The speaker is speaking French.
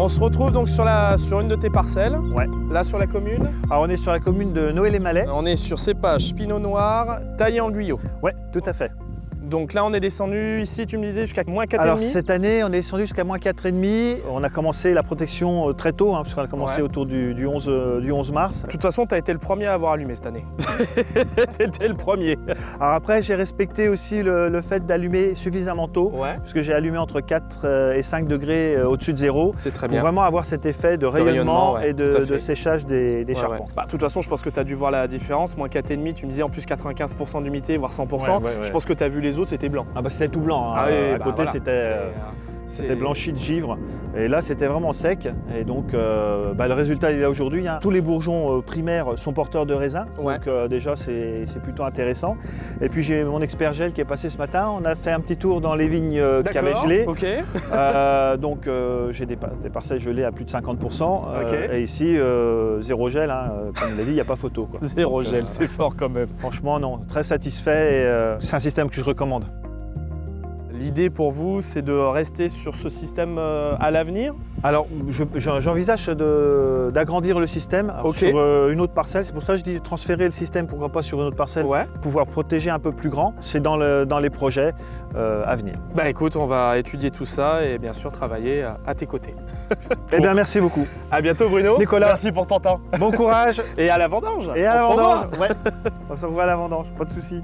On se retrouve donc sur une de tes parcelles, Ouais. là sur la commune. Alors on est sur la commune de Noël-et-Malais. On est sur cépage Pinot Noir, taillé en Guyot. Ouais, tout à fait. Donc là on est descendu ici, tu me disais, jusqu'à moins 4,5. Alors cette année, on est descendu jusqu'à moins 4,5. On a commencé la protection très tôt, puisqu'on a commencé autour du 11 mars. De toute façon, tu as été le premier à avoir allumé cette année. Tu étais le premier. Alors après, j'ai respecté aussi le fait d'allumer suffisamment tôt, Ouais. puisque j'ai allumé entre 4 et 5 degrés au-dessus de zéro, C'est très pour bien. vraiment avoir cet effet de rayonnement, rayonnement ouais, et tout à fait. de séchage des Ouais, charpents. ouais. Bah, de toute façon, je pense que tu as dû voir la différence. Moins 4,5, tu me disais en plus 95% d'humidité, voire 100%. Ouais, ouais, ouais. Je pense que tu as vu les autres, c'était blanc. Ah bah c'était tout blanc, Ah oui, à bah côté voilà. c'était blanchi de givre, et là c'était vraiment sec, et donc le résultat il est là aujourd'hui. Tous les bourgeons primaires sont porteurs de raisin, Ouais. donc déjà c'est plutôt intéressant. Et puis j'ai mon expert gel qui est passé ce matin, on a fait un petit tour dans les vignes qui avaient gelé. Ok. Donc j'ai des parcelles gelées à plus de 50%, Ok. et ici zéro gel, comme on l'a dit, il n'y a pas photo, quoi. Zéro Donc, gel, c'est fort quand même. Franchement non, très satisfait, et c'est un système que je recommande. L'idée pour vous, c'est de rester sur ce système à l'avenir? Alors, j'envisage d'agrandir le système sur une autre parcelle. C'est pour ça que je dis transférer le système, pourquoi pas sur une autre parcelle, Ouais. pour pouvoir protéger un peu plus grand. C'est dans les projets à venir. Bah écoute, on va étudier tout ça et bien sûr travailler à tes côtés. Eh bien, merci beaucoup. À bientôt Bruno. Nicolas. Merci pour ton temps. Bon courage. Et à la vendange. Et à la On se revoit. vendange. Ouais. On se revoit à la vendange, pas de souci.